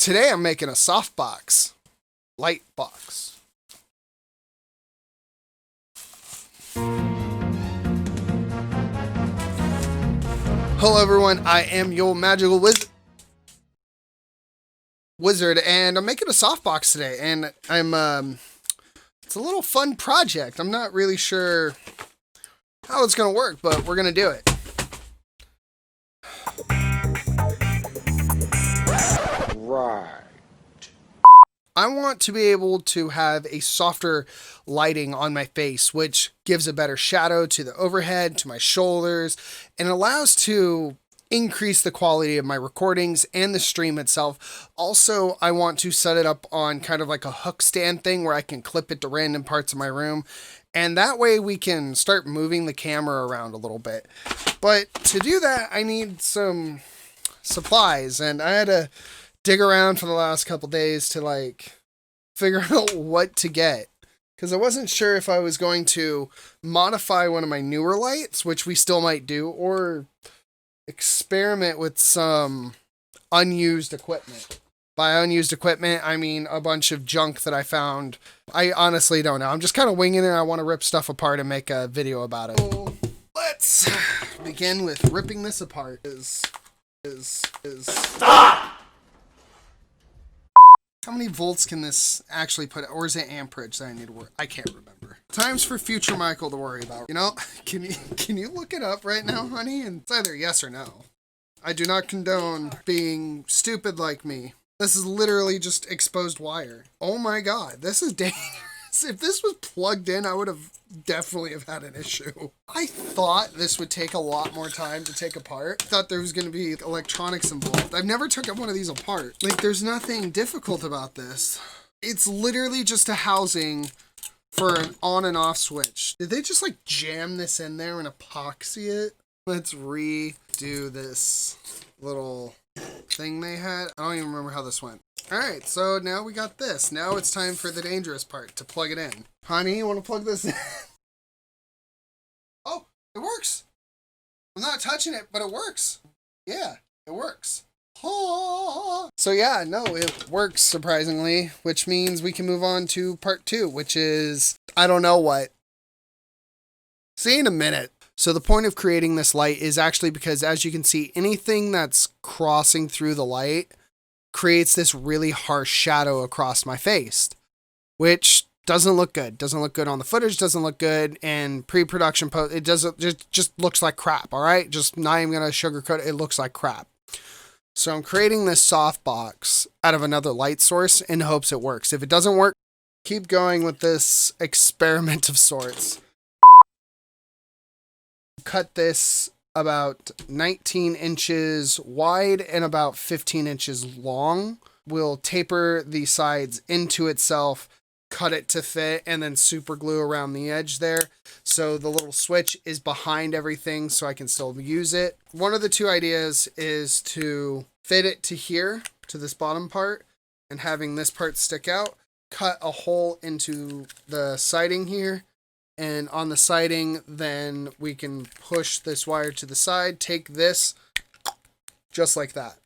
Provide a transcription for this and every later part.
Today I'm making a softbox light box. Hello everyone, I am your magical wizard, and I'm making a softbox today, and it's a little fun project. I'm not really sure how it's gonna work, but we're gonna do it. Right. I want to be able to have a softer lighting on my face, which gives a better shadow to the overhead, to my shoulders, and allows to increase the quality of my recordings and the stream itself. Also, I want to set it up on kind of like a hook stand thing where I can clip it to random parts of my room. And that way we can start moving the camera around a little bit. But to do that, I need some supplies, and I had to dig around for the last couple days to figure out what to get, because I wasn't sure if I was going to modify one of my newer lights, which we still might do, or experiment with some unused equipment. By unused equipment, I mean a bunch of junk that I found. I honestly don't know. I'm just kind of winging it. I want to rip stuff apart and make a video about it. So let's begin with ripping this apart. Stop! How many volts can this actually put, or is it amperage that I need to work? I can't remember. Times for future Michael to worry about. You know, can you look it up right now, honey? And it's either yes or no. I do not condone being stupid like me. This is literally just exposed wire. Oh my god, this is dangerous. If this was plugged in, I would have definitely have had an issue. I thought this would take a lot more time to take apart. I thought there was going to be electronics involved. I've never took one of these apart. There's nothing difficult about this. It's literally just a housing for an on and off switch. Did they just jam this in there and epoxy it? Let's redo this little thing they had. I don't even remember how this went. Alright, so now we got this. Now it's time for the dangerous part, to plug it in. Honey, you want to plug this in? Oh, it works! I'm not touching it, but it works. Yeah, it works. Oh. So yeah, no, it works surprisingly, which means we can move on to part 2, which is, I don't know what. See you in a minute. So the point of creating this light is actually because, as you can see, anything that's crossing through the light creates this really harsh shadow across my face, which doesn't look good. Doesn't look good on the footage, doesn't look good in pre-production post. It doesn't, just looks like crap, all right? Just not even gonna sugarcoat it, it looks like crap. So I'm creating this softbox out of another light source in hopes it works. If it doesn't work, keep going with this experiment of sorts. Cut this about 19 inches wide and about 15 inches long. We'll taper the sides into itself, cut it to fit, and then super glue around the edge there. So the little switch is behind everything so I can still use it. One of the two ideas is to fit it to here, to this bottom part, and having this part stick out, cut a hole into the siding here. And on the siding, then we can push this wire to the side, take this, just like that.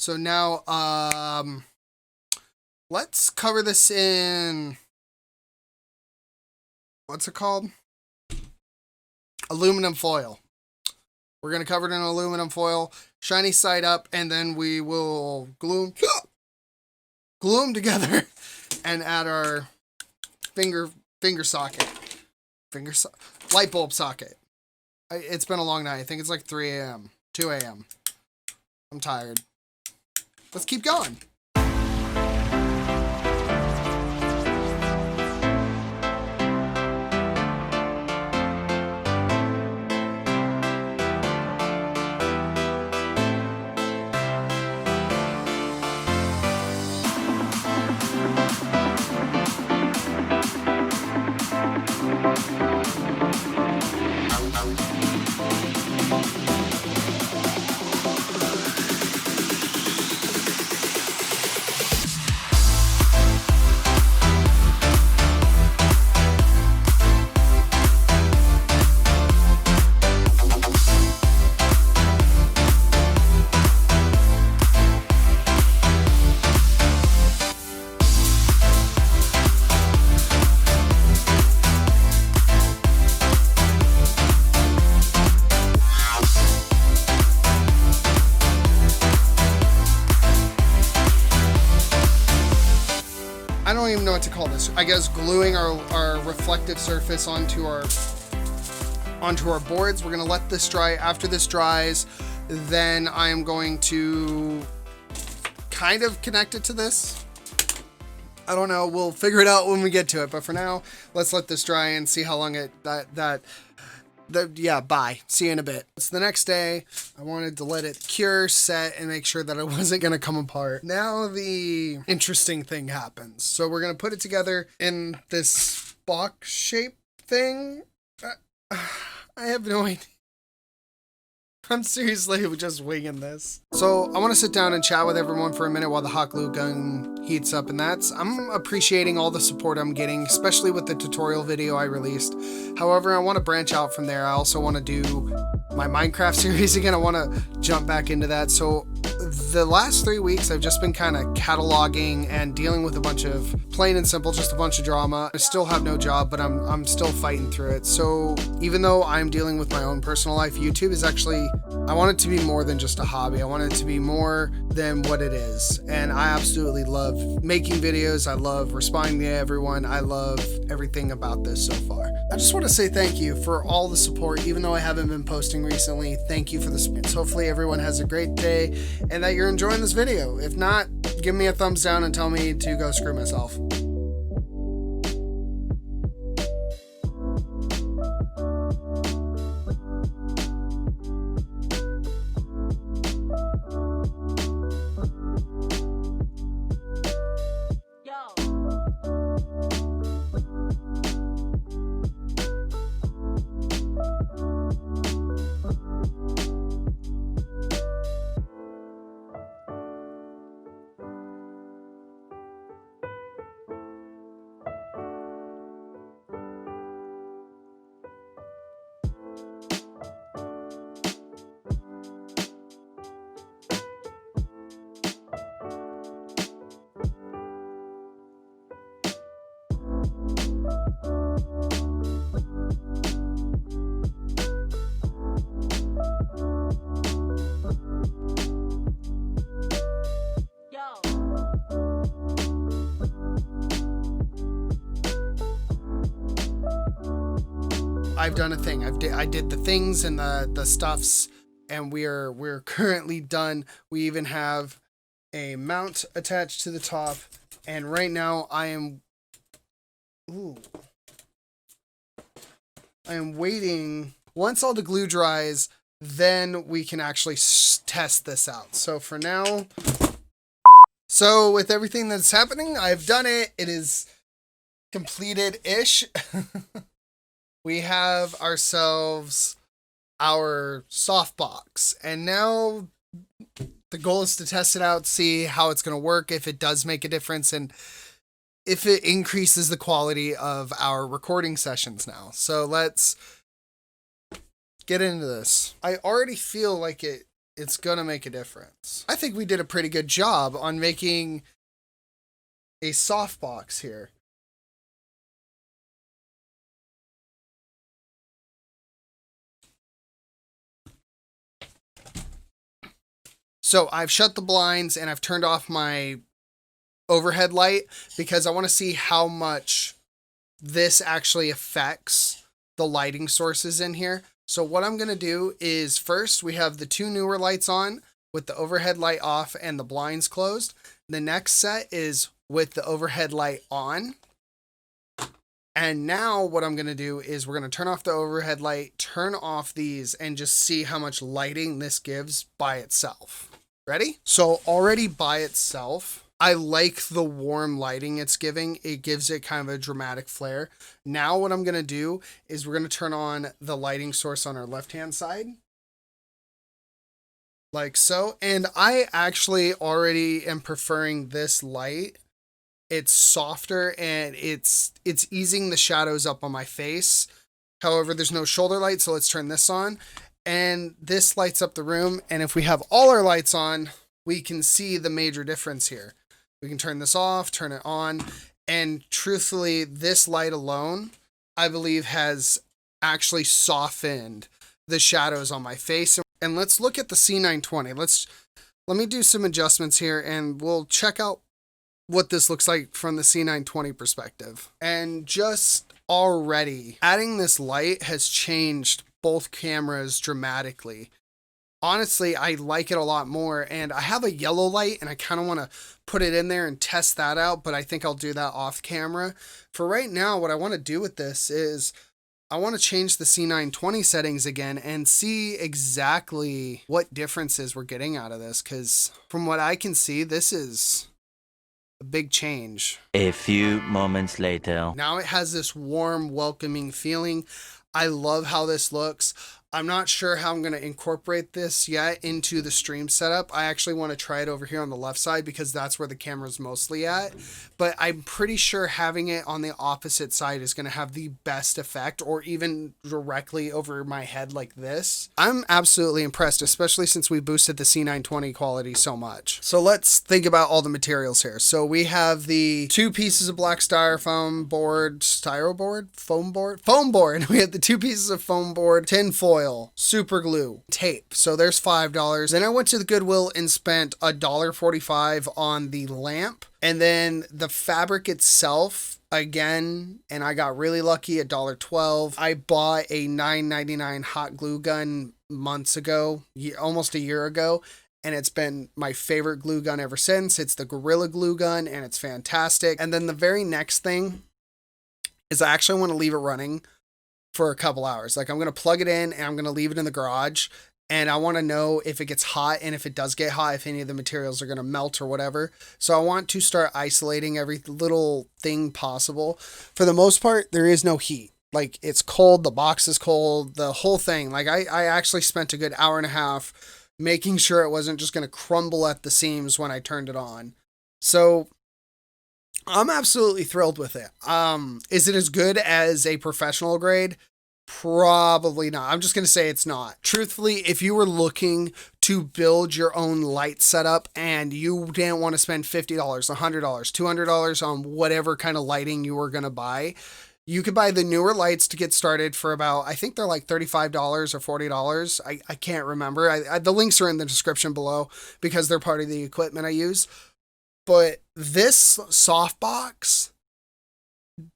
So now, let's cover this in, what's it called? Aluminum foil. We're going to cover it in aluminum foil, shiny side up, and then we will glue them together and add our finger socket. Light bulb socket. It's been a long night. I think it's like 3 a.m., 2 a.m. I'm tired. Let's keep going. I don't even know what to call this. I guess gluing our reflective surface onto our boards. We're gonna let this dry. After this dries, then I am going to kind of connect it to this. I don't know. We'll figure it out when we get to it. But for now, let's let this dry and see how long yeah, bye. See you in a bit. It's the next day. I wanted to let it cure, set, and make sure that it wasn't going to come apart. Now the interesting thing happens. So we're going to put it together in this box shape thing. I have no idea. I'm seriously just winging this. So I want to sit down and chat with everyone for a minute while the hot glue gun heats up, and I'm appreciating all the support I'm getting, especially with the tutorial video I released. However, I want to branch out from there. I also want to do my Minecraft series again. I want to jump back into that. So the last 3 weeks, I've just been kind of cataloging and dealing with a bunch of plain and simple, just a bunch of drama. I still have no job, but I'm still fighting through it. So even though I'm dealing with my own personal life, YouTube is actually, I want it to be more than just a hobby. I want it to be more than what it is. And I absolutely love making videos. I love responding to everyone. I love everything about this so far. I just want to say thank you for all the support, even though I haven't been posting recently. Thank you for the support. Hopefully everyone has a great day and that you're enjoying this video. If not, give me a thumbs down and tell me to go screw myself. I've done a thing. I did the things and the stuffs, and we're currently done. We even have a mount attached to the top, and right now I am waiting. Once all the glue dries, then we can actually test this out. So for now, with everything that's happening, I've done it. It is completed-ish. We have ourselves our softbox, and now the goal is to test it out, see how it's going to work, if it does make a difference, and if it increases the quality of our recording sessions now. So let's get into this. I already feel like it it's gonna make a difference. I think we did a pretty good job on making a softbox here. So I've shut the blinds and I've turned off my overhead light because I want to see how much this actually affects the lighting sources in here. So what I'm going to do is first we have the two newer lights on with the overhead light off and the blinds closed. The next set is with the overhead light on. And now what I'm going to do is we're going to turn off the overhead light, turn off these, and just see how much lighting this gives by itself. Ready? So already by itself, I like the warm lighting it's giving. It gives it kind of a dramatic flare. Now what I'm going to do is we're going to turn on the lighting source on our left-hand side. Like so. And I actually already am preferring this light. It's softer and it's easing the shadows up on my face. However, there's no shoulder light, so let's turn this on. And this lights up the room. And if we have all our lights on, we can see the major difference here. We can turn this off, turn it on. And truthfully, this light alone, I believe, has actually softened the shadows on my face. And let's look at the C920. Let me do some adjustments here and we'll check out what this looks like from the C920 perspective. And just already adding this light has changed both cameras dramatically. Honestly, I like it a lot more, and I have a yellow light and I kind of want to put it in there and test that out, but I think I'll do that off camera. For right now, what I want to do with this is I want to change the C920 settings again and see exactly what differences we're getting out of this, because from what I can see, this is a big change. A few moments later. Now it has this warm, welcoming feeling. I love how this looks. I'm not sure how I'm going to incorporate this yet into the stream setup. I actually want to try it over here on the left side because that's where the camera's mostly at. But I'm pretty sure having it on the opposite side is going to have the best effect, or even directly over my head like this. I'm absolutely impressed, especially since we boosted the C920 quality so much. So let's think about all the materials here. So we have the two pieces of black foam board. We have the two pieces of foam board, tin foil, super glue, tape. So there's $5. Then I went to the Goodwill and spent $1.45 on the lamp. And then the fabric itself, again, and I got really lucky, $1.12. I bought a $9.99 hot glue gun months ago, almost a year ago. And it's been my favorite glue gun ever since. It's the Gorilla Glue Gun, and it's fantastic. And then the very next thing is I actually want to leave it running for a couple hours. Like, I'm going to plug it in and I'm going to leave it in the garage, and I want to know if it gets hot, and if it does get hot, if any of the materials are going to melt or whatever. So I want to start isolating every little thing possible. For the most part, there is no heat. Like, it's cold, the box is cold, the whole thing. Like, I actually spent a good hour and a half making sure it wasn't just going to crumble at the seams when I turned it on. So I'm absolutely thrilled with it. Is it as good as a professional grade? Probably not. I'm just going to say it's not. Truthfully, if you were looking to build your own light setup and you didn't want to spend $50, $100, $200 on whatever kind of lighting you were going to buy, you could buy the newer lights to get started for about, I think they're like $35 or $40. I can't remember. The links are in the description below because they're part of the equipment I use. But this softbox,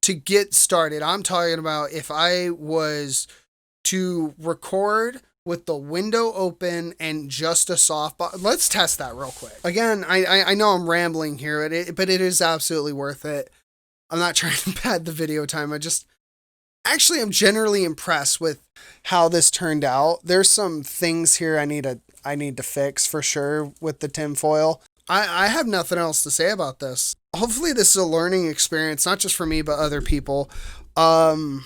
to get started, I'm talking about if I was to record with the window open and just a softbox. Let's test that real quick. Again, I know I'm rambling here, but it is absolutely worth it. I'm not trying to pad the video time. I'm generally impressed with how this turned out. There's some things here I need to fix for sure with the tinfoil. I have nothing else to say about this. Hopefully this is a learning experience, not just for me, but other people. For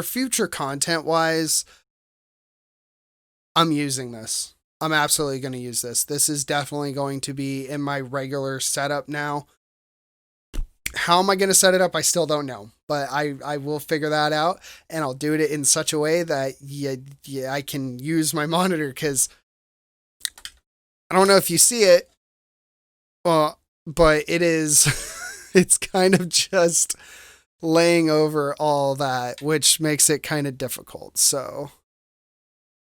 future content wise, I'm using this. I'm absolutely going to use this. This is definitely going to be in my regular setup now. How am I going to set it up? I still don't know, but I will figure that out, and I'll do it in such a way that I can use my monitor, because I don't know if you see it, but it is, it's kind of just laying over all that, which makes it kind of difficult. So,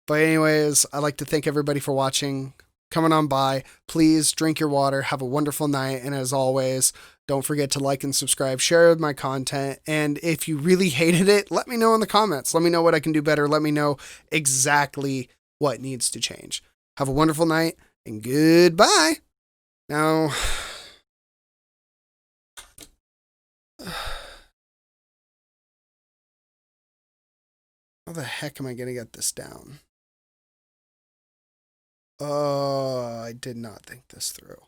but anyways, I'd like to thank everybody for watching, coming on by. Please drink your water, have a wonderful night, and as always, don't forget to like and subscribe, share my content, and if you really hated it, let me know in the comments. Let me know what I can do better. Let me know exactly what needs to change. Have a wonderful night, and goodbye. Now, how the heck am I going to get this down? Oh, I did not think this through.